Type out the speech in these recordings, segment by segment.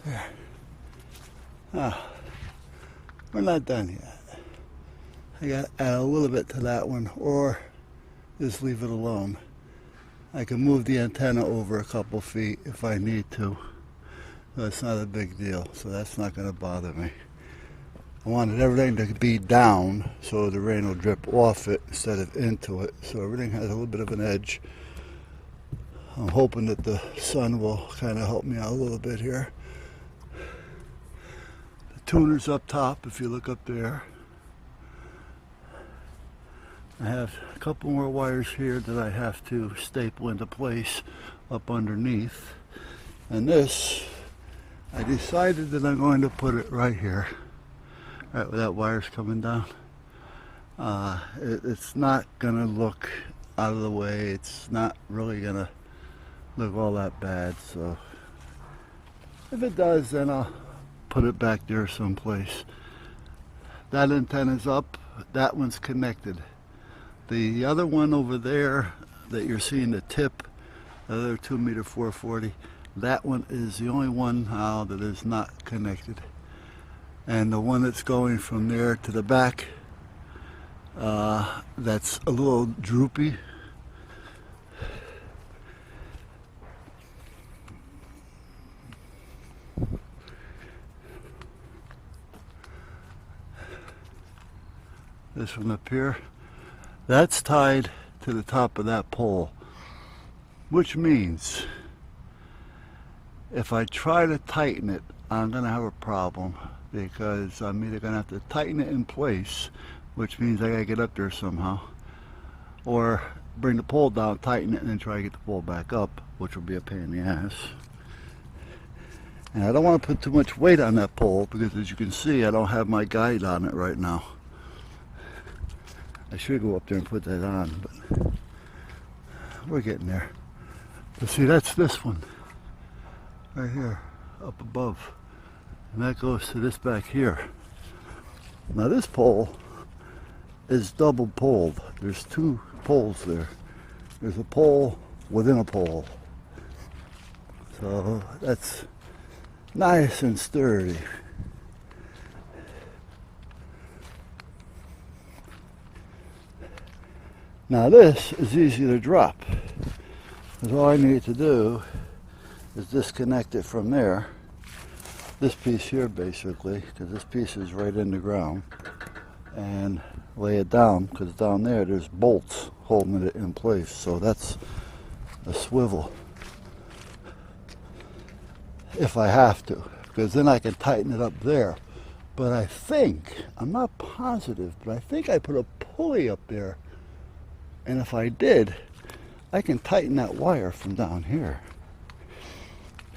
There. Ah, we're not done yet. I got to add a little bit to that one, or just leave it alone. I can move the antenna over a couple feet if I need to. So it's not a big deal, so that's not going to bother me. I wanted everything to be down so the rain will drip off it instead of into it, so everything has a little bit of an edge. I'm hoping that the sun will kind of help me out a little bit here. The tuner's up top if you look up there. I have a couple more wires here that I have to staple into place up underneath. And this, I decided that I'm going to put it right here. Right where that wire's coming down. It's not gonna look out of the way. It's not really gonna look all that bad. So if it does, then I'll put it back there someplace. That antenna's up. That one's connected. The other one over there that you're seeing the tip, the other 2 meter 440, that one is the only one now that is not connected. And the one that's going from there to the back, that's a little droopy. This one up here, that's tied to the top of that pole, which means if I try to tighten it, I'm going to have a problem, because I'm either going to have to tighten it in place, which means I got to get up there somehow, or bring the pole down, tighten it, and then try to get the pole back up, which will be a pain in the ass. And I don't want to put too much weight on that pole, because as you can see, I don't have my guide on it right now. I should go up there and put that on, but we're getting there. But see, that's this one right here up above, and that goes to this back here. Now this pole is double poled. There's two poles there. There's a pole within a pole, so that's nice and sturdy. Now this is easy to drop, because all I need to do is disconnect it from there, this piece here basically, because this piece is right in the ground, and lay it down, because down there there's bolts holding it in place, so that's a swivel if I have to, because then I can tighten it up there. But I think, I'm not positive, but I think I put a pulley up there, and if I did, I can tighten that wire from down here.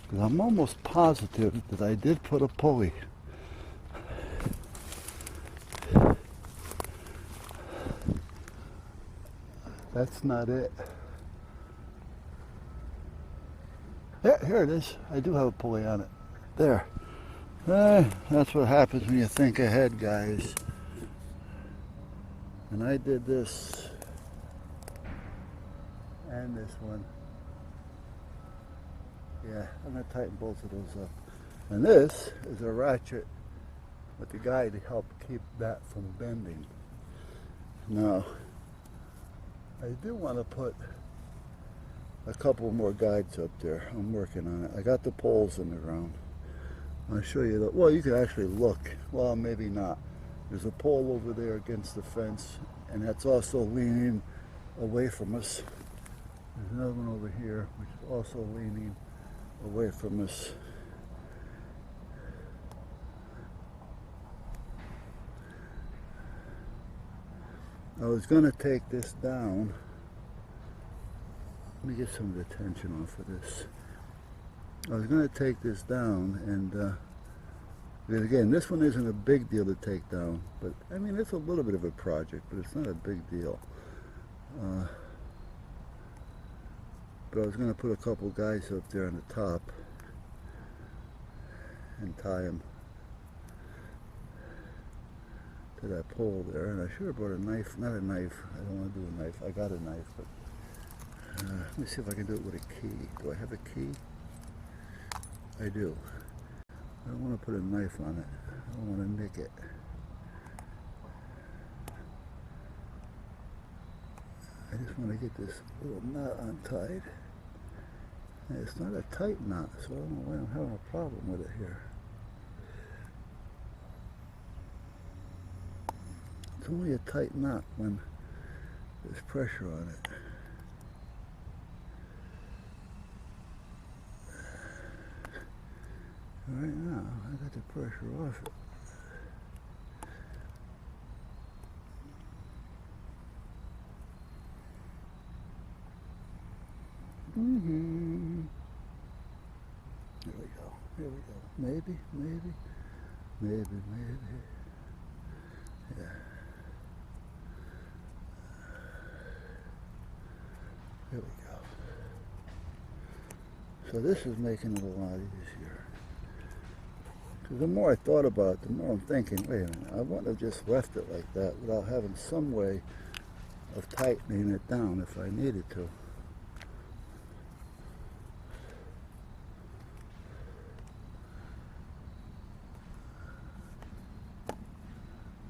Because I'm almost positive that I did put a pulley. That's not it. Here it is. I do have a pulley on it. There. That's what happens when you think ahead, guys. And I did this and this one. Yeah, I'm going to tighten both of those up. And this is a ratchet with the guide to help keep that from bending. Now, I do want to put a couple more guides up there. I'm working on it. I got the poles in the ground. I'll show you that. Well, you can actually look. Well, maybe not. There's a pole over there against the fence, and that's also leaning away from us. There's another one over here, which is also leaning away from us. I was going to take this down. Let me get some of the tension off of this. I was going to take this down, and again, this one isn't a big deal to take down, but I mean, it's a little bit of a project, but it's not a big deal. But I was going to put a couple guys up there on the top and tie them to that pole there. And I should have brought a knife. Not a knife. I don't want to do a knife. I got a knife, but let me see if I can do it with a key. Do I have a key? I do. I don't want to put a knife on it. I don't want to nick it. I just want to get this little knot untied. And it's not a tight knot, so I don't know why I'm having a problem with it here. It's only a tight knot when there's pressure on it. Right now, I got the pressure off it. Here we go. Here we go. Maybe. Yeah. There we go. So this is making it a lot easier. Because the more I thought about it, the more I'm thinking, wait a minute, I wouldn't have just left it like that without having some way of tightening it down if I needed to.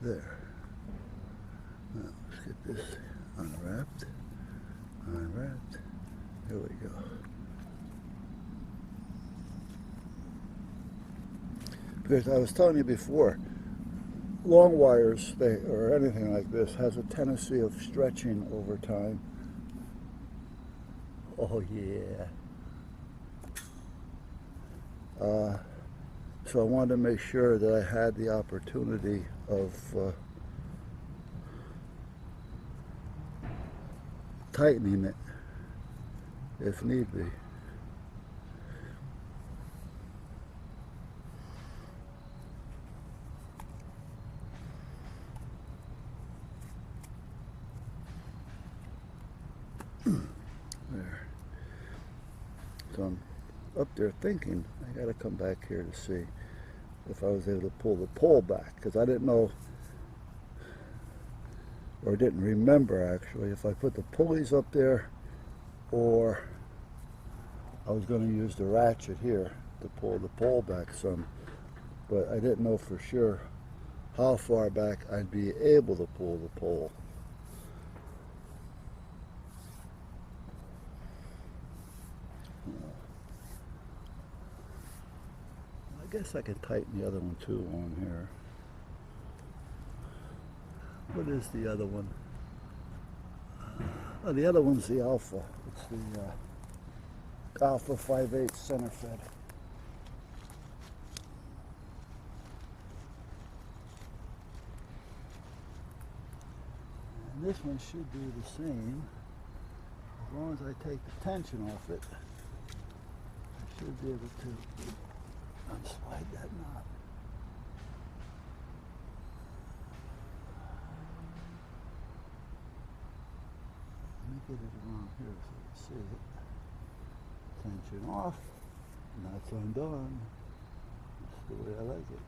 There. Now, let's get this unwrapped. Here we go. Because I was telling you before, long wires, or anything like this, has a tendency of stretching over time. Oh yeah. So I wanted to make sure that I had the opportunity of tightening it if need be. There. So I'm up there thinking, I gotta come back here to see if I was able to pull the pole back, because I didn't know, or didn't remember actually, if I put the pulleys up there or I was going to use the ratchet here to pull the pole back some, but I didn't know for sure how far back I'd be able to pull the pole. I guess I could tighten the other one too on here. What is the other one? Oh, the other one's the Alpha. It's the Alpha 5/8 center fed. And this one should be the same. As long as I take the tension off it, I should be able to unslide that knot. Let me get it around here so you see it. Tension off, knots undone. That's the way I like it.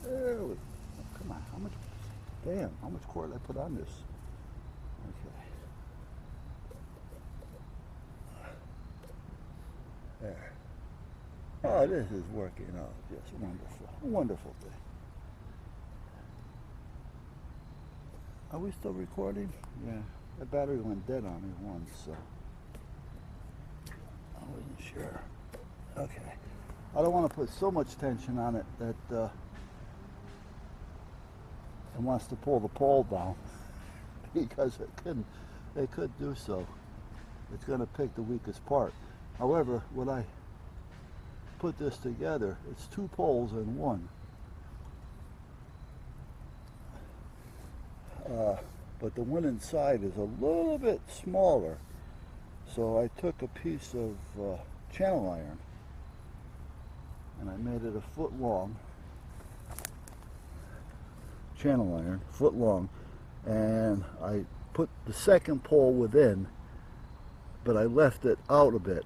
There we go. Oh, come on, how much? Damn, how much cord did I put on this? Okay. There. Oh, this is working out just wonderful. A wonderful thing. Are we still recording? Yeah. The battery went dead on me once, so I wasn't sure. Okay. I don't want to put so much tension on it that it wants to pull the pole down, because it could do so. It's going to pick the weakest part. However, when I put this together, it's two poles in one. But the one inside is a little bit smaller, so I took a piece of channel iron and I made it a foot long. Channel iron, foot long, and I put the second pole within, but I left it out a bit,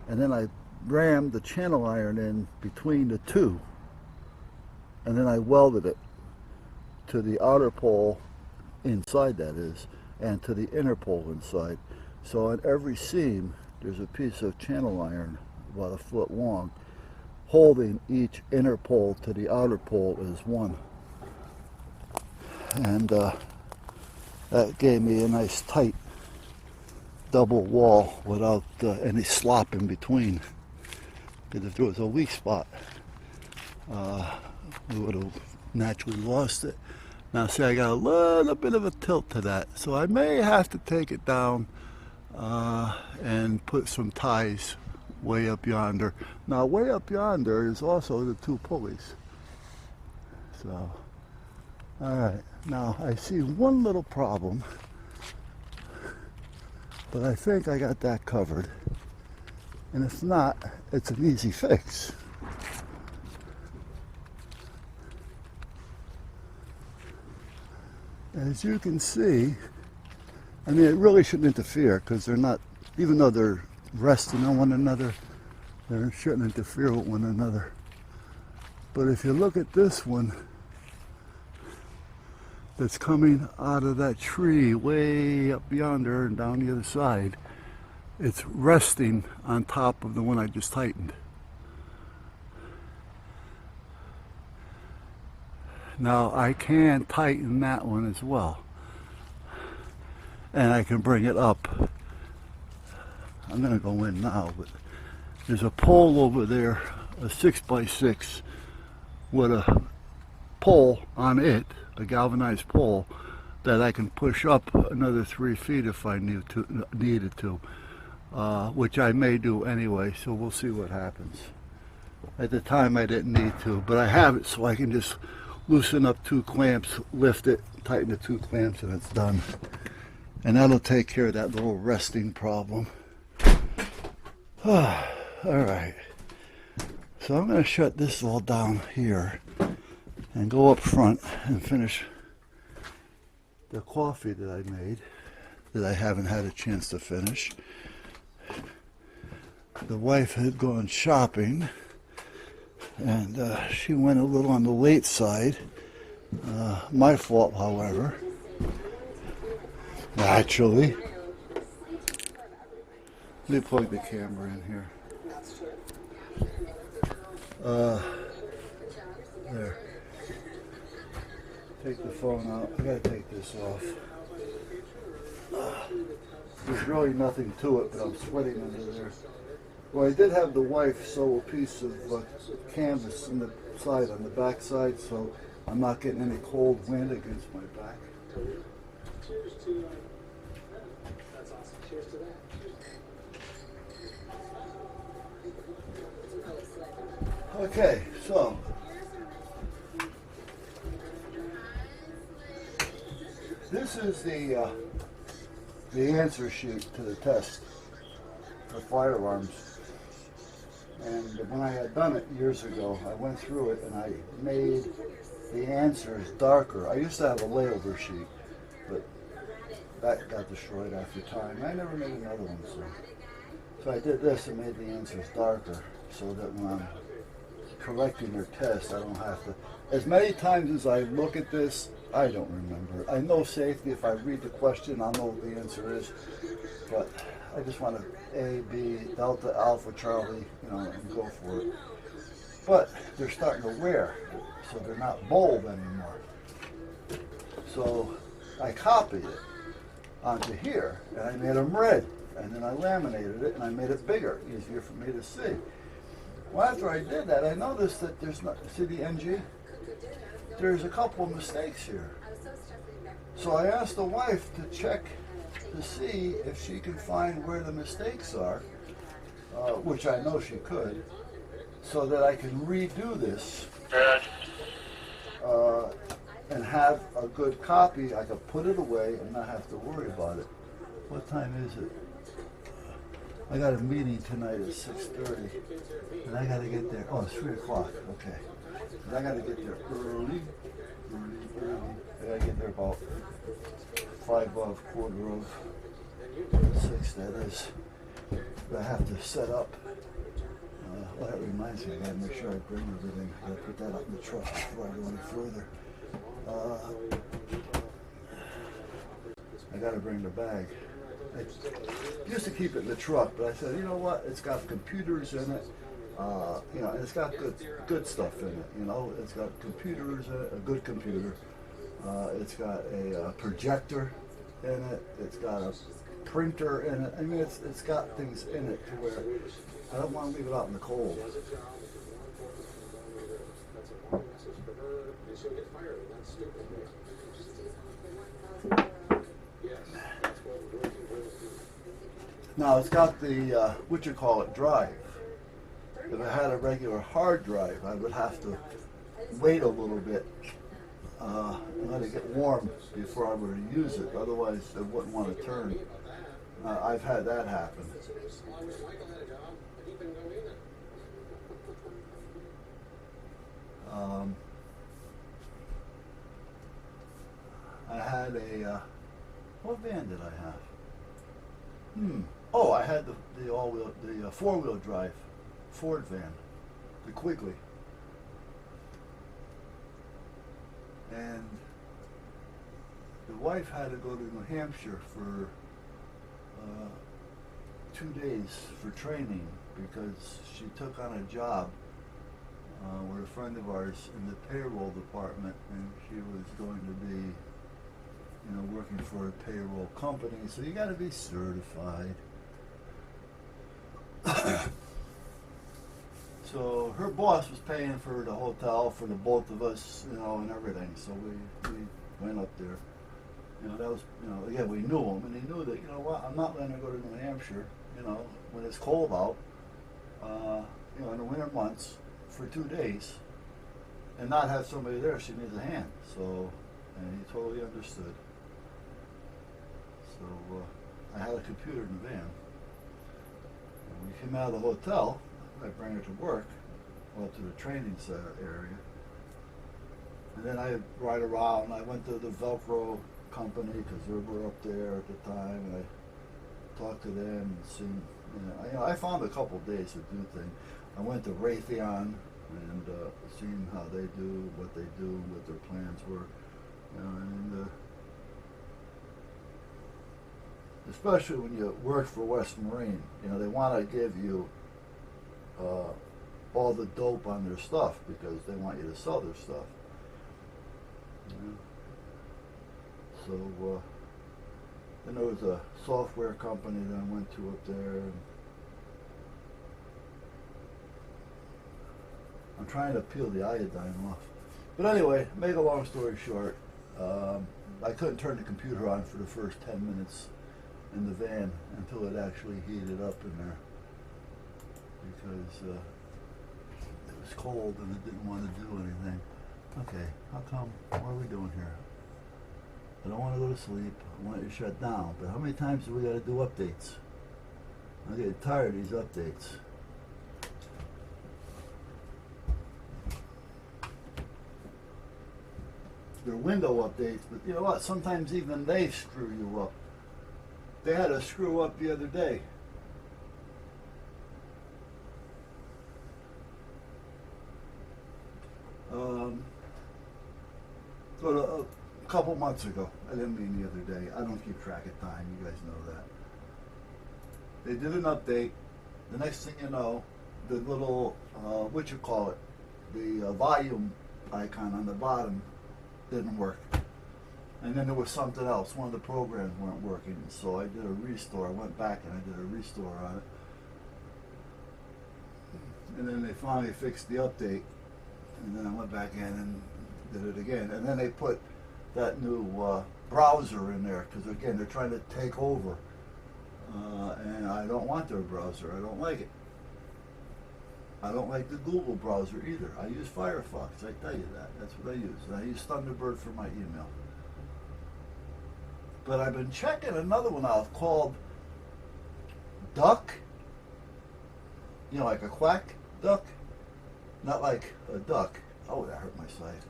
and then I rammed the channel iron in between the two, and then I welded it to the outer pole inside that is, and to the inner pole inside. So on every seam, there's a piece of channel iron about 1 foot long, holding each inner pole to the outer pole as one. And that gave me a nice tight double wall without any slop in between. Because if there was a weak spot, we would have naturally lost it. Now see, I got a little bit of a tilt to that, so I may have to take it down and put some ties way up yonder. Now way up yonder is also the 2 pulleys. So, alright, now I see one little problem, but I think I got that covered. And if not, it's an easy fix. As you can see, I mean, it really shouldn't interfere because they're not, even though they're resting on one another, they shouldn't interfere with one another. But if you look at this one that's coming out of that tree way up yonder and down the other side, it's resting on top of the one I just tightened. Now I can tighten that one as well, and I can bring it up. I'm going to go in now, but there's a pole over there, a 6x6 with a pole on it, a galvanized pole that I can push up another 3 feet if I needed to, which I may do anyway, so we'll see what happens. At the time I didn't need to, but I have it so I can just loosen up 2 clamps, lift it, tighten the 2 clamps, and it's done. And that'll take care of that little resting problem. Alright, so I'm going to shut this all down here and go up front and finish the coffee that I made that I haven't had a chance to finish. The wife had gone shopping, and she went a little on the late side. My fault, however. Actually. Let me plug the camera in here. There. Take the phone out. I gotta take this off. There's really nothing to it, but I'm sweating under there. Well, I did have the wife sew a piece of canvas on the side, on the back side, so I'm not getting any cold wind against my back. Cheers to that's awesome. Cheers to that. Okay, so this is the answer sheet to the test for firearms. And when I had done it years ago, I went through it and I made the answers darker. I used to have a layover sheet, but that got destroyed after time. I never made another one, so I did this and made the answers darker so that when I'm correcting their test, I don't have to. As many times as I look at this, I don't remember. I know safety. If I read the question, I'll know what the answer is. But I just want to A, B, Delta, Alpha, Charlie, and go for it. But they're starting to wear, so they're not bold anymore. So I copied it onto here, and I made them red. And then I laminated it, and I made it bigger, easier for me to see. Well, after I did that, I noticed that there's not, see the NG? There's a couple of mistakes here. So I asked the wife to check to see if she could find where the mistakes are, which I know she could, so that I can redo this and have a good copy. I could put it away and not have to worry about it. What time is it? I got a meeting tonight at 6:30, and I got to get there. Oh, it's 3 o'clock. Okay. And I got to get there early. I got to get there about 5:15 that is. But I have to set up. Well, that reminds me, I got to make sure I bring everything. I got to put that up in the truck before I go any further. I got to bring the bag. I used to keep it in the truck, but I said, you know what? It's got computers in it. You know, and it's got good stuff in it. You know, it's got computers in it, a good computer. It's got a projector in it. It's got a printer in it. I mean, it's got things in it to where I don't want to leave it out in the cold. Now it's got the what you call it, drive. If I had a regular hard drive, I would have to wait a little bit, let it get warm before I were to use it. Otherwise, I wouldn't want to turn. I've had that happen. I had a what van did I have? Oh, I had the four-wheel drive Ford van, the Quigley, and the wife had to go to New Hampshire for 2 days for training because she took on a job with a friend of ours in the payroll department, and she was going to be, you know, working for a payroll company. So you got to be certified. So her boss was paying for the hotel for the both of us, you know, and everything. So we went up there. You know, that was, you know, again, we knew him, and he knew that, you know what, I'm not letting her go to New Hampshire, you know, when it's cold out, you know, in the winter months for 2 days, and not have somebody there. She needs a hand. So, and he totally understood. So I had a computer in the van. When we came out of the hotel, I bring her to work, well, to the training center area. And then I ride around. I went to the Velcro company because they were up there at the time, and I talked to them and seen, you know, I found a couple of days to do things. I went to Raytheon and seen how they do, what their plans were, you know, and especially when you work for West Marine, you know, they want to give you all the dope on their stuff because they want you to sell their stuff. You know? So then there was a software company that I went to up there. And I'm trying to peel the iodine off. But anyway, make a long story short, I couldn't turn the computer on for the first 10 minutes in the van until it actually heated up in there because it was cold and it didn't want to do anything. Okay, how come? What are we doing here? I don't want to go to sleep. I want it to shut down. But how many times do we got to do updates? I'm getting tired of these updates. They're window updates, but you know what? Sometimes even they screw you up. They had a screw up the other day. So a couple months ago, I didn't mean the other day. I don't keep track of time. You guys know that. They did an update. The next thing you know, the little what you call it, the volume icon on the bottom didn't work. And then there was something else. One of the programs weren't working. So I did a restore. I went back and I did a restore on it. And then they finally fixed the update. And then I went back in and did it again. And then they put that new browser in there because, again, they're trying to take over. And I don't want their browser. I don't like it. I don't like the Google browser either. I use Firefox. I tell you that. That's what I use. And I use Thunderbird for my email. But I've been checking another one out called Duck. You know, like a quack duck. Not like a duck. Oh, that hurt my side.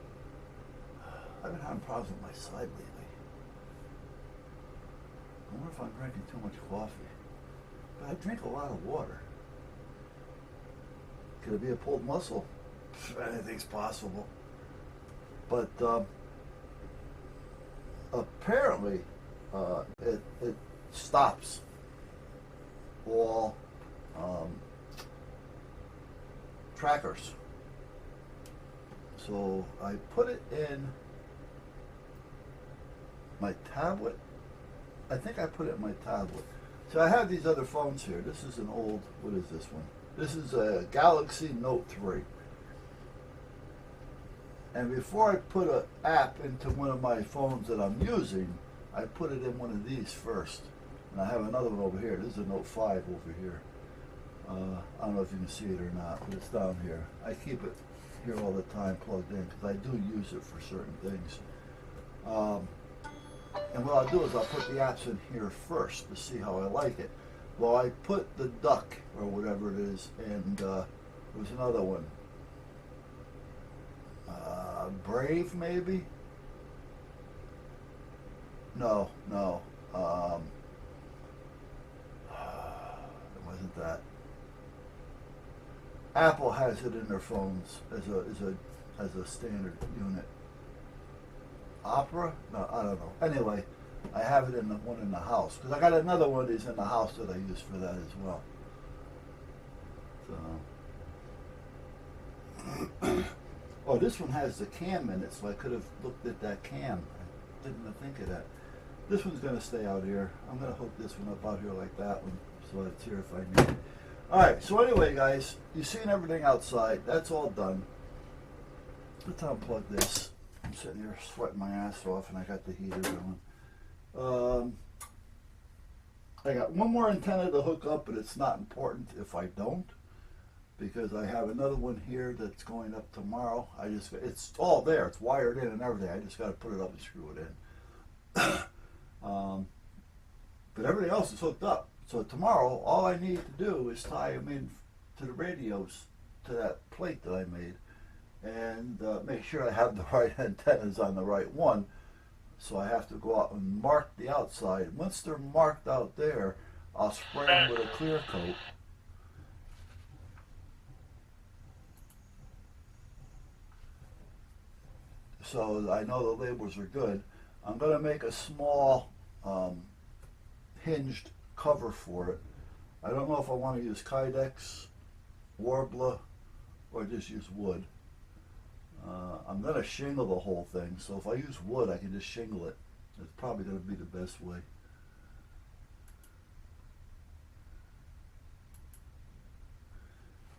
I've been having problems with my side lately. I wonder if I'm drinking too much coffee. But I drink a lot of water. Could it be a pulled muscle? Anything's possible. But apparently, it stops all trackers. So I put it in my tablet. I think I put it in my tablet. So I have these other phones here. This is an old, what is this one? This is a Galaxy Note 3. And before I put an app into one of my phones that I'm using, I put it in one of these first. And I have another one over here. This is a Note 5 over here. I don't know if you can see it or not, but it's down here. I keep it here all the time plugged in because I do use it for certain things. And what I'll do is I'll put the apps in here first to see how I like it. Well, I put the Duck or whatever it is, and there was another one. Brave, maybe? No. It wasn't that. Apple has it in their phones as a standard unit. Opera? No, I don't know. Anyway, I have it in the one in the house because I got another one of these in the house that I use for that as well. So, oh, this one has the cam in it, so I could have looked at that cam. I didn't think of that. This one's going to stay out here. I'm going to hook this one up out here like that one, so it's here if I need it. All right. So anyway, guys, you've seen everything outside. That's all done. Let's unplug this. I'm sitting here sweating my ass off, and I got the heater going. I got one more antenna to hook up, but it's not important if I don't, because I have another one here that's going up tomorrow. It's all there. It's wired in and everything. I just got to put it up and screw it in. But everything else is hooked up. So tomorrow, all I need to do is tie them in to the radios, to that plate that I made, and make sure I have the right antennas on the right one. So I have to go out and mark the outside. Once they're marked out there, I'll spray them with a clear coat. So I know the labels are good. I'm going to make a small hinged cover for it. I don't know if I want to use Kydex, Warbler, or just use wood. I'm going to shingle the whole thing, so if I use wood, I can just shingle it. It's probably going to be the best way.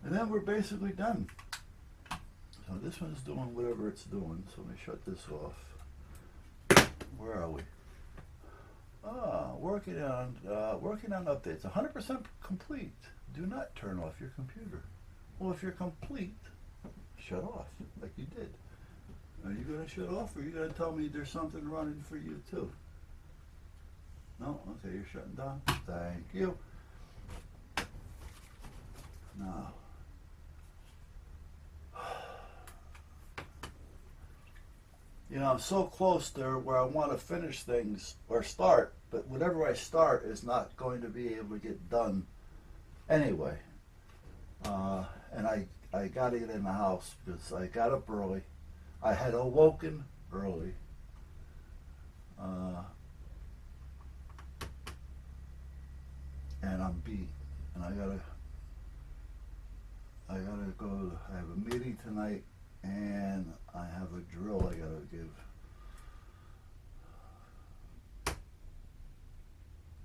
And then we're basically done. So this one's doing whatever it's doing, so let me shut this off. Where are we? Working on updates. 100% complete. Do not turn off your computer. Well, if you're complete, shut off like you did. Are you going to shut off, or are you going to tell me there's something running for you too? No? Okay, you're shutting down. Thank you. Now, you know, I'm so close there where I want to finish things or start, but whatever I start is not going to be able to get done anyway. And I got to get in the house because I got up early. I had awoken early. And I'm beat. And I gotta go. I have a meeting tonight, and I have a drill I gotta give.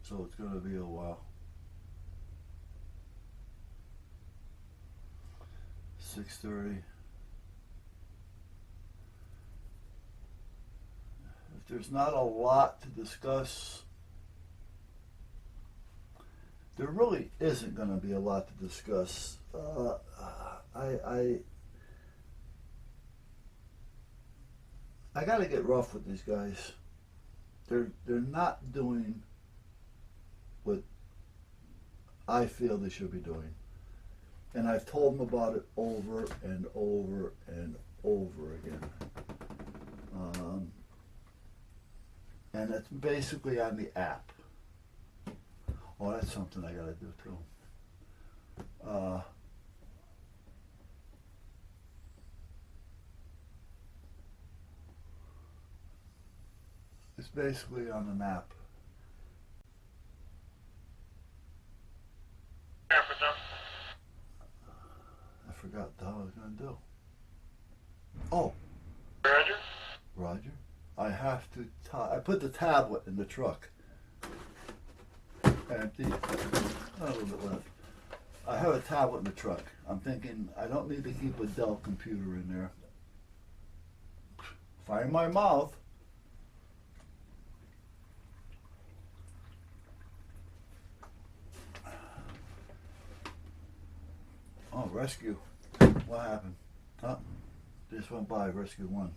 So it's gonna be a while. 6:30. If there's not a lot to discuss, there really isn't going to be a lot to discuss. I got to get rough with these guys. They're not doing what I feel they should be doing. And I've told them about it over and over and over again. And it's basically on the app. Oh, that's something I gotta do too. It's basically on the map. forgot what I was going to do. Oh. Roger? Roger. I have to I put the tablet in the truck. Empty. A little bit left. I have a tablet in the truck. I'm thinking I don't need to keep a Dell computer in there. Find my mouth. Oh, rescue. What happened? Oh, just went by, rescue 1.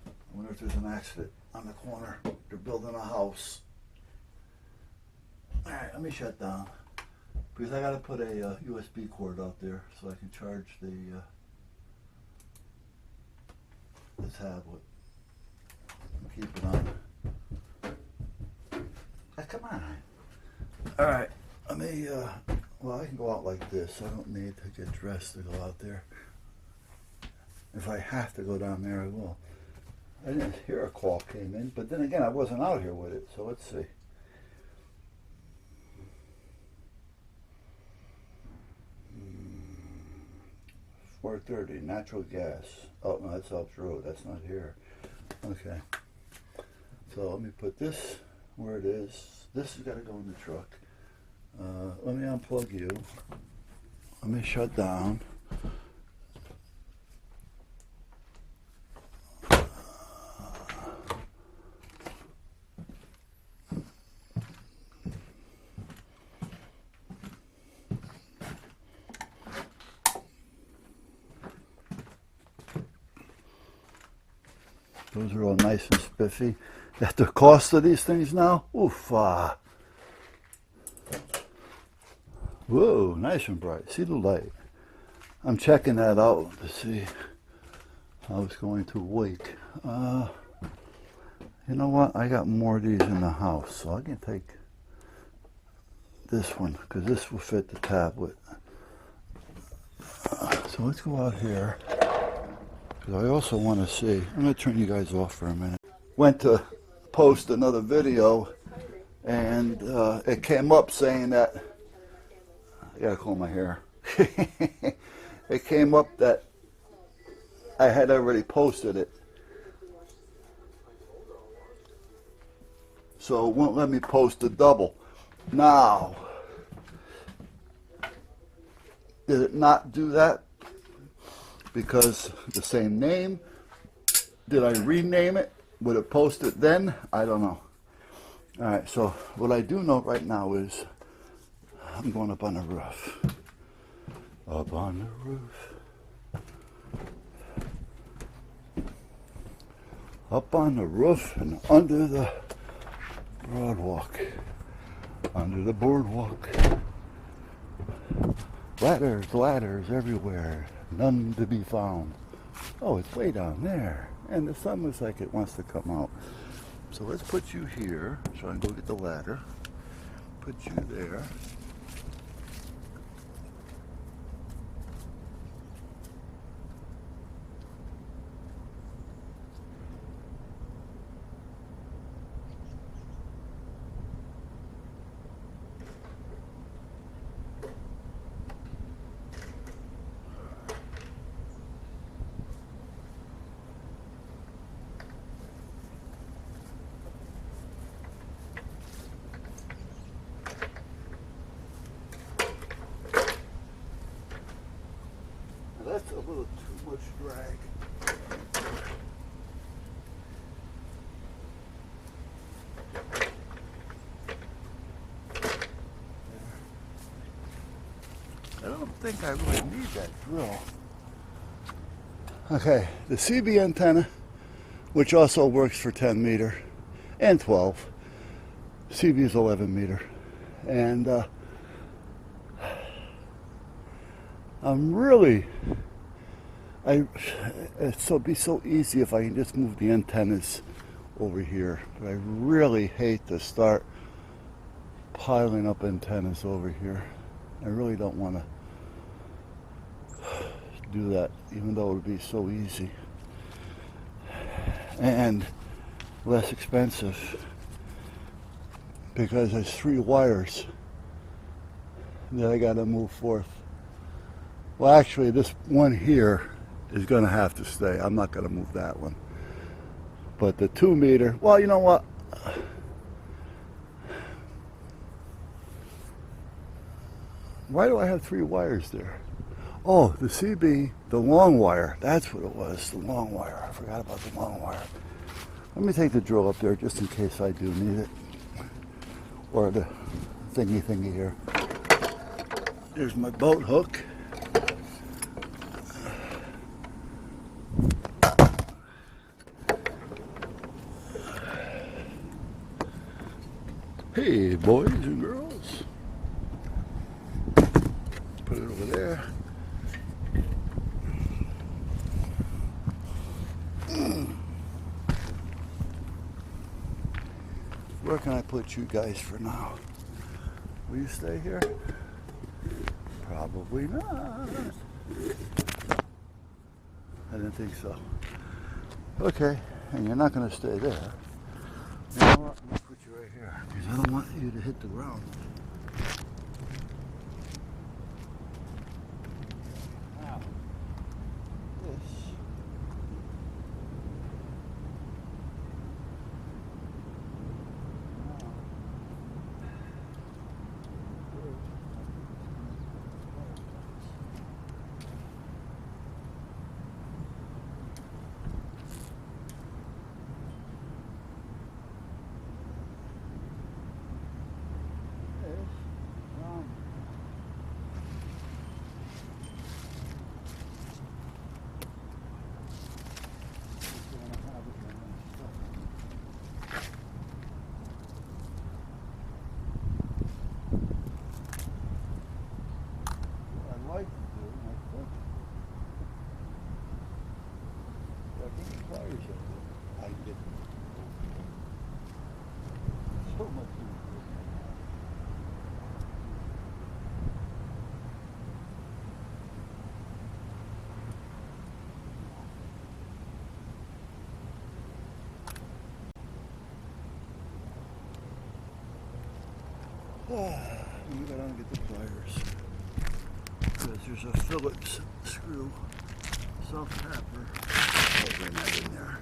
I wonder if there's an accident on the corner. They're building a house. Alright, let me shut down. Because I gotta put a USB cord out there so I can charge the tablet. And keep it on. Come on. Alright, let me, well, I can go out like this. I don't need to get dressed to go out there. If I have to go down there, I will. I didn't hear a call came in, but then again, I wasn't out here with it, so let's see. $4.30, natural gas. Oh, no, that's Elks Road. That's not here. Okay. So let me put this where it is. This has got to go in the truck. Let me unplug you. Let me shut down. Those are all nice and spiffy. At the cost of these things now, oof. Whoa, nice and bright. See the light. I'm checking that out to see how it's going to wake. You know what? I got more of these in the house, so I can take this one because this will fit the tablet. So let's go out here. Because I also want to see, I'm going to turn you guys off for a minute. Went to post another video and it came up saying that, I got to comb my hair. It came up that I had already posted it. So it won't let me post a double. Now, did it not do that? Because the same name, did I rename it? Would it post it then? I don't know. All right, so what I do know right now is I'm going up on the roof. Up on the roof. Up on the roof and under the boardwalk. Under the boardwalk. Ladders everywhere. None to be found. Oh, it's way down there. And the sun looks like it wants to come out. So let's put you here so I can go get the ladder. Put you there. That's a little too much drag. I don't think I really need that drill. Okay, the CB antenna, which also works for 10 meter and 12. CB is 11 meter. And I'm really, it'd be so easy if I can just move the antennas over here. But I really hate to start piling up antennas over here. I really don't want to do that, even though it would be so easy. And less expensive. Because there's 3 wires that I got to move forth. Well, actually, this one here is going to have to stay. I'm not going to move that one. But the 2 meter, well, you know what? Why do I have 3 wires there? Oh, the CB, the long wire. That's what it was, the long wire. I forgot about the long wire. Let me take the drill up there just in case I do need it. Or the thingy here. There's my boat hook. Hey, boys and girls. Put it over there. Where can I put you guys for now? Will you stay here? Probably not. I didn't think so. Okay, and you're not going to stay there. You know what? I'm going to put you right here because I don't want you to hit the ground. Now, this. I get so much let me go down and get the pliers because there's a Phillips screw self-tapper. I'll bring that in there.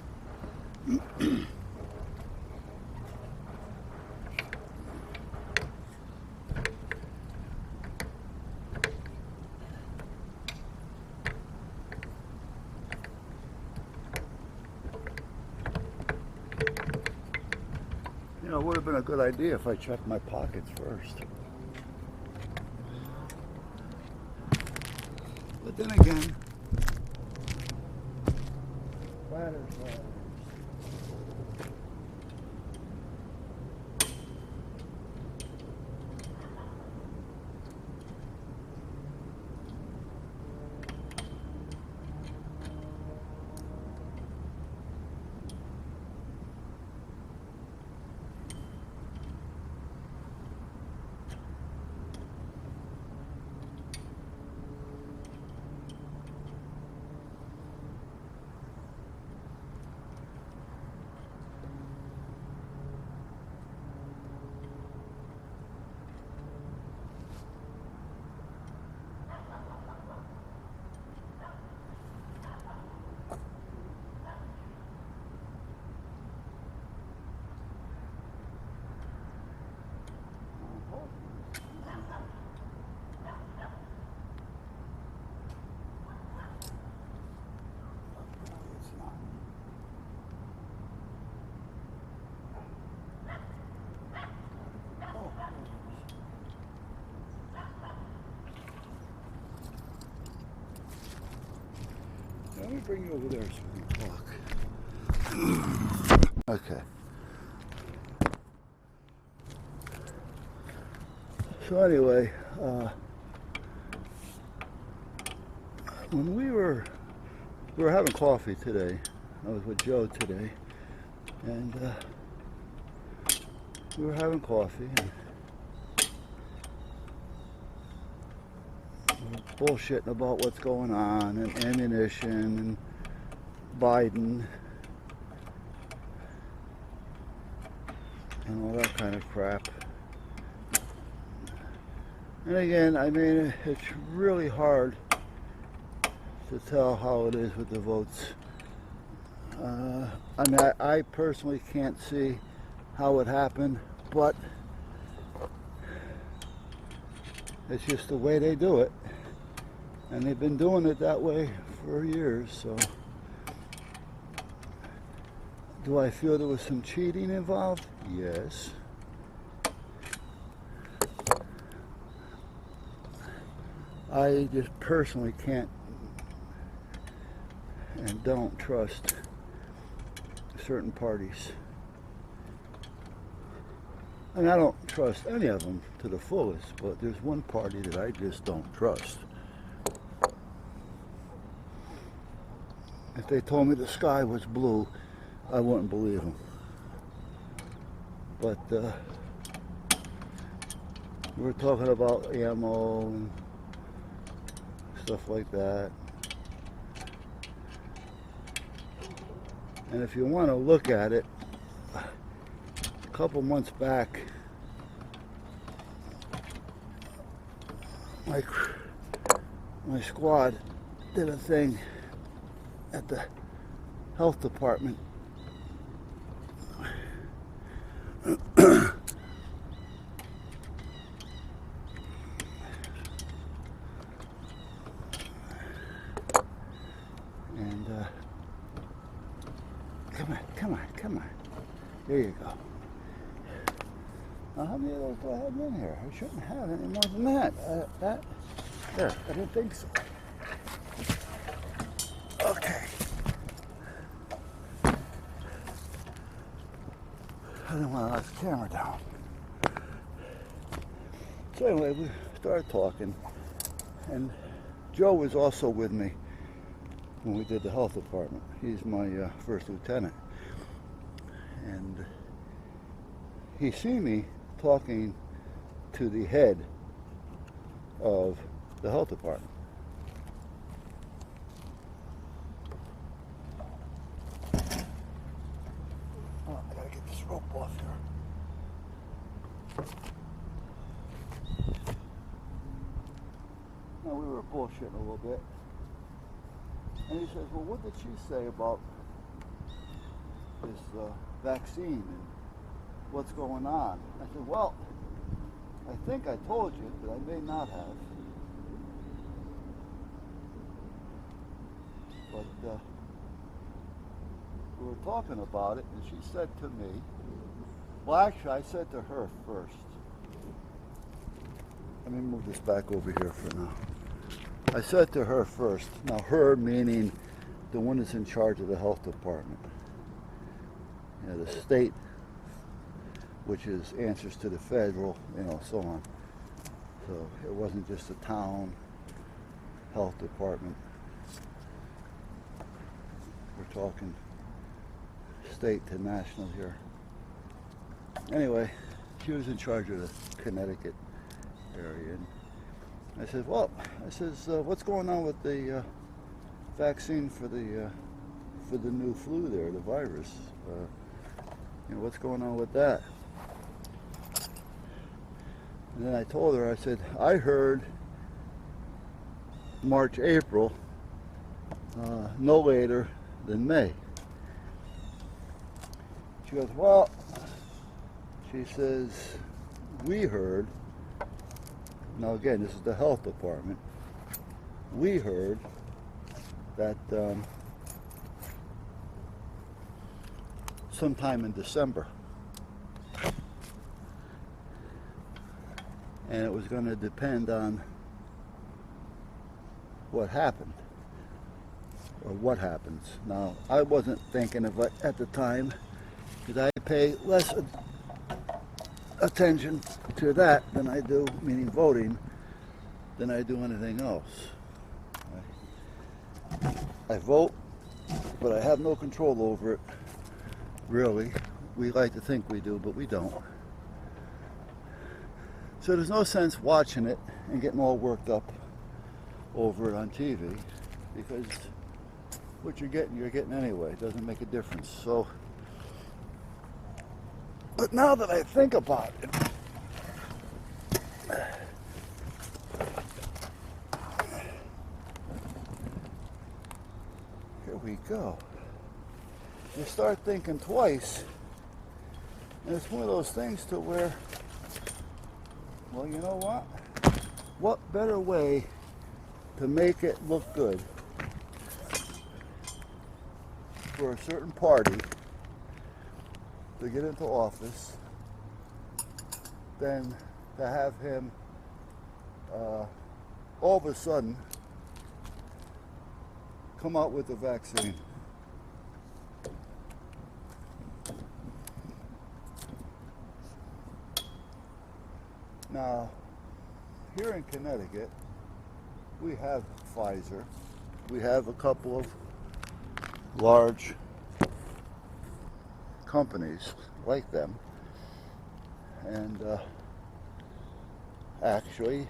You know, it would have been a good idea if I checked my pockets first. But then again, ladders. Let me bring you over there so we can talk. Okay. So anyway, when we were having coffee today. I was with Joe today, and we were having coffee. And bullshitting about what's going on and ammunition and Biden and all that kind of crap. And again, I mean, it's really hard to tell how it is with the votes. I mean, I personally can't see how it happened, but it's just the way they do it. And they've been doing it that way for years, so. Do I feel there was some cheating involved? Yes. I just personally can't and don't trust certain parties. And I don't trust any of them to the fullest, but there's one party that I just don't trust. If they told me the sky was blue, I wouldn't believe them. But we're talking about ammo and stuff like that. And if you want to look at it, a couple months back, my squad did a thing at the health department. And come on. There you go. Now, how many of those do I have in here? I shouldn't have any more than that. There, I didn't think so. Okay. I didn't want to let the camera down. So anyway, we started talking, and Joe was also with me when we did the health department. He's my first lieutenant, and he seen me talking to the head of the health department. Oh, I gotta get this rope off here. Now, we were bullshitting a little bit. And he says, well, what did she say about this vaccine and what's going on? I said, well, I think I told you, but I may not have. But we were talking about it, and she said to me, well, actually, I said to her first. Let me move this back over here for now. I said to her first. Now, her meaning the one that's in charge of the health department. You know, the state, which is answers to the federal, so on. So it wasn't just the town health department. We're talking state to national here. Anyway, she was in charge of the Connecticut area. And I said, well, what's going on with the vaccine for the new flu there, the virus? What's going on with that? And then I told her, I said, I heard March, April, no later than May. She goes, well, she says, we heard, now again, this is the health department, we heard that sometime in December. And it was going to depend on what happened, or what happens. Now, I wasn't thinking of it at the time, because I pay less attention to that than I do, meaning voting, than I do anything else. I vote, but I have no control over it, really. We like to think we do, but we don't. So there's no sense watching it and getting all worked up over it on TV, because what you're getting anyway. It doesn't make a difference. So, but now that I think about it, go. You start thinking twice, and it's one of those things to where, well, you know what? What better way to make it look good for a certain party to get into office than to have him all of a sudden come out with the vaccine. Now, here in Connecticut, we have Pfizer. We have a couple of large companies like them. And actually,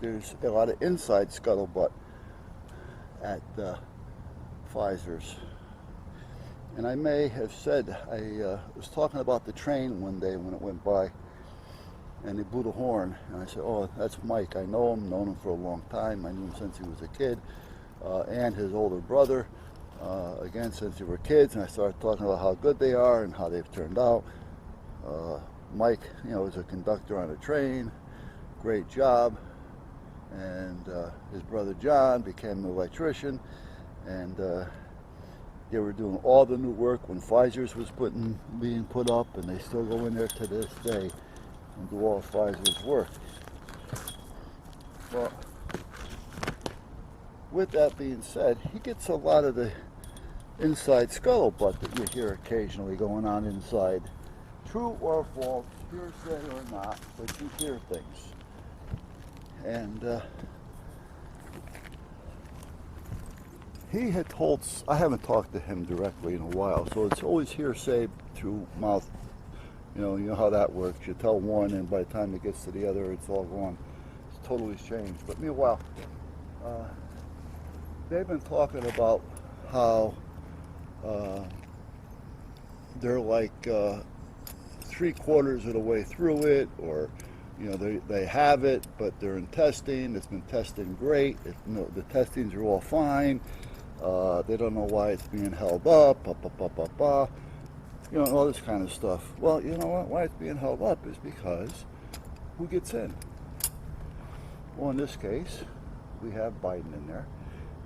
there's a lot of inside scuttlebutt at Pfizer's. And I may have said, I was talking about the train one day when it went by, and he blew the horn, and I said, oh, that's Mike. I know him, known him for a long time. I knew him since he was a kid, and his older brother, again, since they were kids, and I started talking about how good they are and how they've turned out. Mike, you know, was a conductor on a train, great job, and his brother John became an electrician, and they were doing all the new work when Pfizer's was being put up, and they still go in there to this day and do all Pfizer's work. Well, with that being said, he gets a lot of the inside scuttlebutt that you hear occasionally going on inside. True or false, hearsay or not, but you hear things. And he had told, I haven't talked to him directly in a while, so it's always hearsay through mouth. You know how that works. You tell one, and by the time it gets to the other, it's all gone. It's totally changed. But meanwhile, they've been talking about how they're like 3/4 of the way through it, or you know they have it, but they're in testing. It's been testing great. The testings are all fine. They don't know why it's being held up. You know, all this kind of stuff. Well, you know what? Why it's being held up is because who gets in? Well, in this case, we have Biden in there,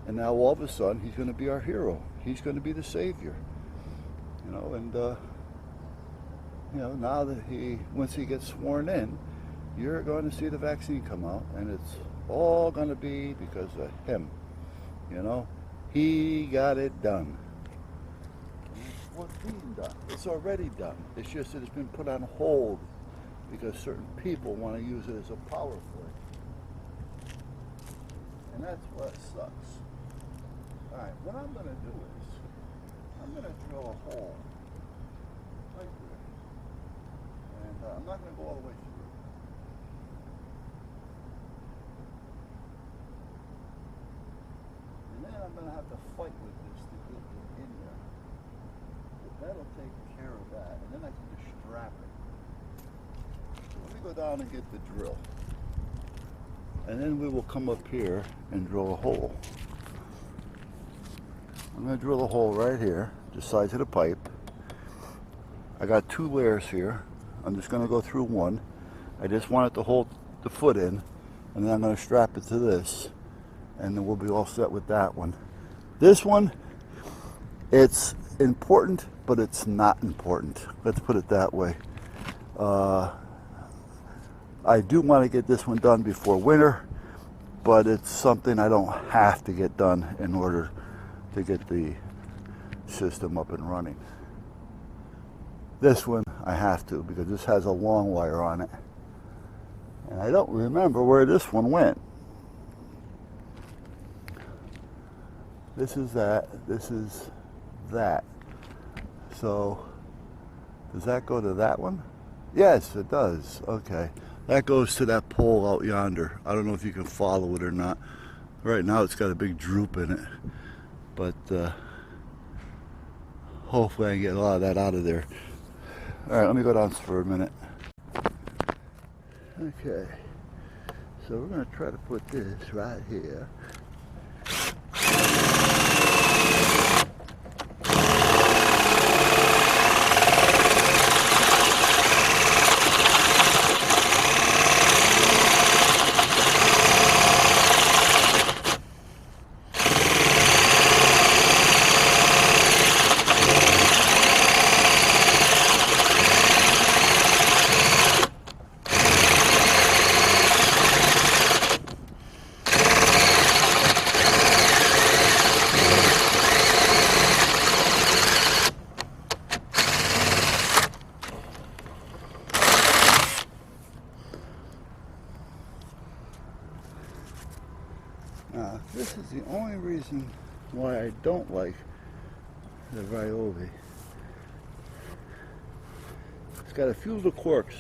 and now all of a sudden he's going to be our hero. He's going to be the savior. You know, and you know, now that once he gets sworn in, you're going to see the vaccine come out, and it's all going to be because of him. You know, he got it done. What's being done? It's already done. It's just that it's been put on hold because certain people want to use it as a power play. And that's what sucks. Alright, what I'm going to do is, I'm going to drill a hole right there. And I'm not going to go all the way through. And then I'm going to have to fight with this to get it in there. That'll take care of that, and then I can just strap it. So let me go down and get the drill. And then we will come up here and drill a hole. I'm going to drill a hole right here, the size of the pipe. I got 2 layers here. I'm just going to go through one. I just want it to hold the foot in, and then I'm going to strap it to this, and then we'll be all set with that one. This one, it's important, but it's not important. Let's put it that way. I do want to get this one done before winter, but it's something I don't have to get done in order to get the system up and running. This one I have to, because this has a long wire on it. And I don't remember where this one went. This is that, this is that. So, does that go to that one? Yes, it does. Okay. That goes to that pole out yonder. I don't know if you can follow it or not. Right now it's got a big droop in it. But hopefully I can get a lot of that out of there. Alright, let me go down for a minute. Okay. So we're going to try to put this right here. This is the only reason why I don't like the Ryobi. It's got a few little quirks.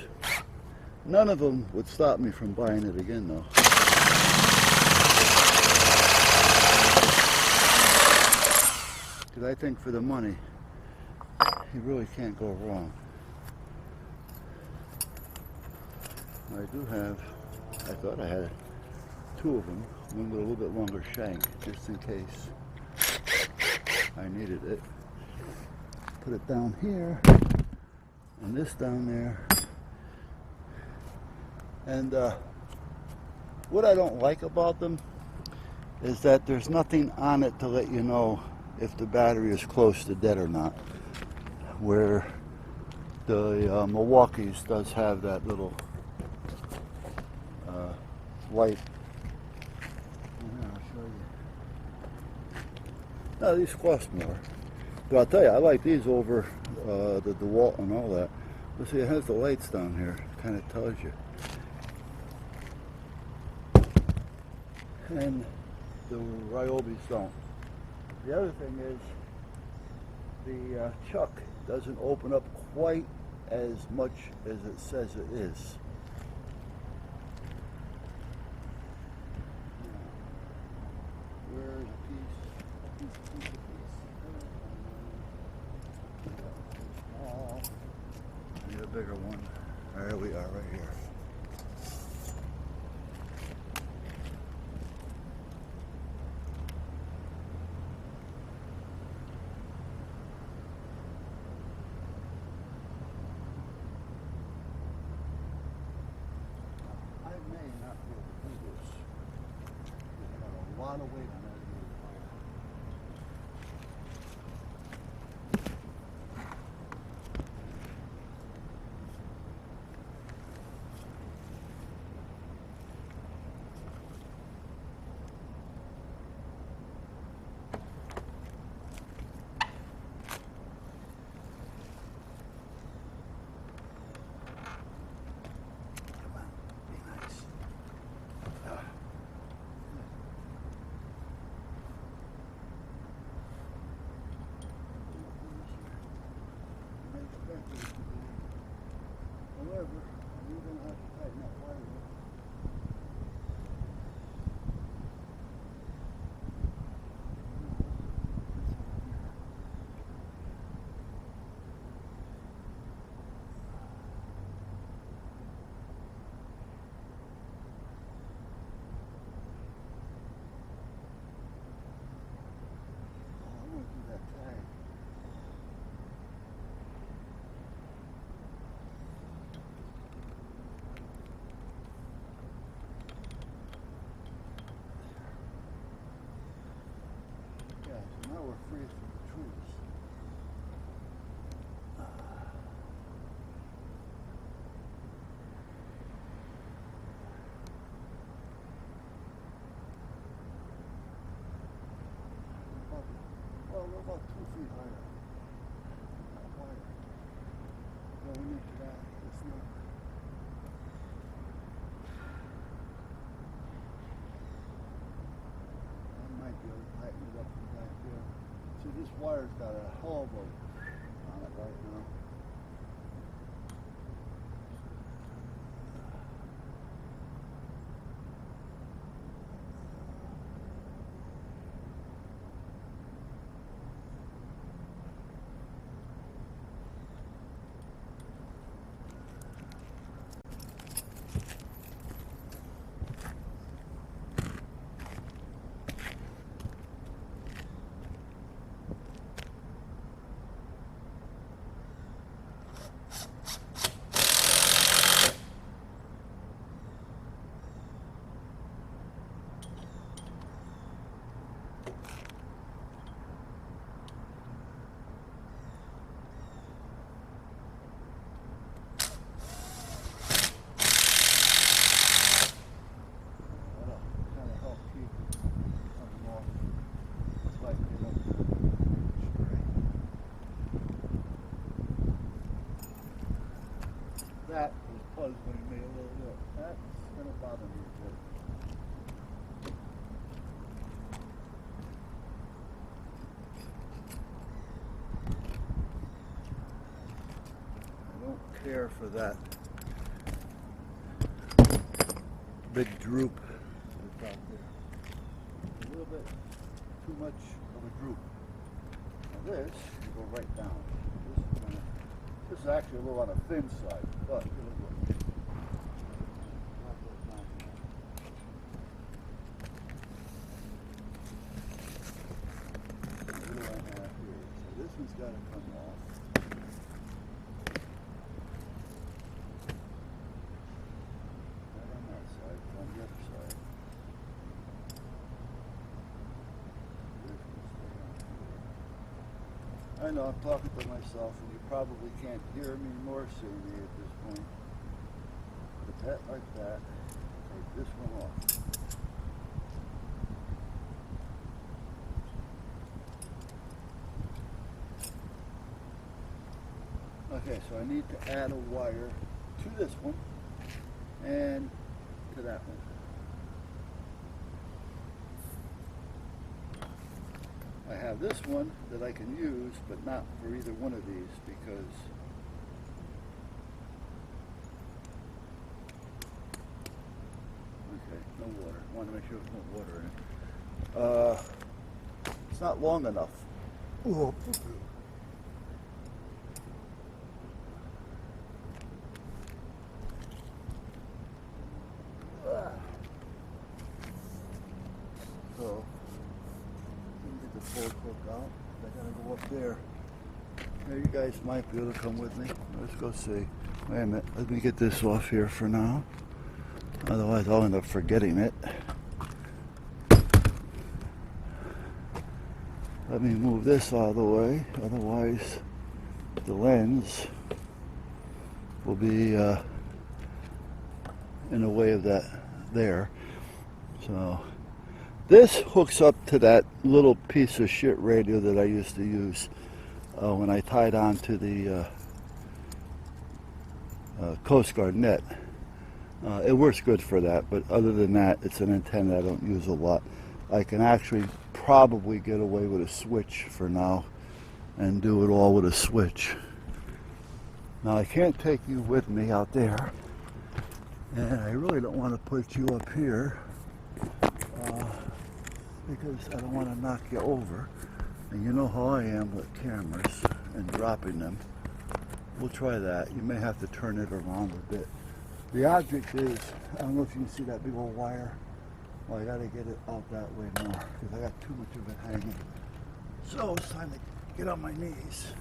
None of them would stop me from buying it again though. Because I think for the money, you really can't go wrong. I do have, I thought I had two of them, one with a little bit longer shank, just in case I needed it. Put it down here, and this down there. And what I don't like about them is that there's nothing on it to let you know if the battery is close to dead or not. Where the Milwaukee's does have that little light. I'll show you. Now these cost more, but I'll tell you, I like these over the DeWalt and all that. But see, it has the lights down here. It kind of tells you. And the Ryobis don't. The other thing is the chuck doesn't open up quite as much as it says it is. Where's a piece? Oh, I need a bigger one. There we are, right here. A lot of weight on that. Come on, be nice. However, you're going to have to tighten that wire up. Oh, I want to do that tag. So now we're free from the trees. Well, we're about 2 feet higher. Not higher. Going into that, it's not. I might be able to tighten it up from back there. See, this wire's got a hell of a on it right now. That was puzzling me a little bit. That's going to bother me a bit. care for that big droop that's out there. A little bit too much of a droop. Now this, you go right down. This is actually a little on the thin side, but it'll work. This one's got to come off. Not on that side, but on the other side. This one's stay on here. I know I'm talking to myself and you probably can't hear me nor see me at this point. But that like that, take this one off. Okay, so I need to add a wire to this one and to that one. I have this one that I can use, but not for either one of these because okay, no water. I want to make sure there's no water in it. It's not long enough. Ooh. So, get the full hook out. I gotta go up there. Now you guys might be able to come with me. Let's go see. Wait a minute. Let me get this off here for now. Otherwise, I'll end up forgetting it. Let me move this out of the way. Otherwise, the lens will be in the way of that there. So. This hooks up to that little piece of shit radio that I used to use when I tied on to the Coast Guard net. It works good for that, but other than that, it's an antenna I don't use a lot. I can actually probably get away with a switch for now and do it all with a switch. Now I can't take you with me out there, and I really don't want to put you up here. Because I don't want to knock you over. And you know how I am with cameras and dropping them. We'll try that. You may have to turn it around a bit. The object is, I don't know if you can see that big old wire. Well, I got to get it out that way more because I got too much of it hanging. So it's time to get on my knees.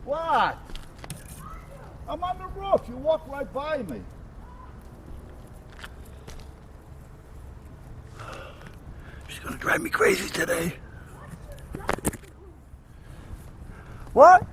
What? I'm on the roof. You walked right by me. She's gonna drive me crazy today. What?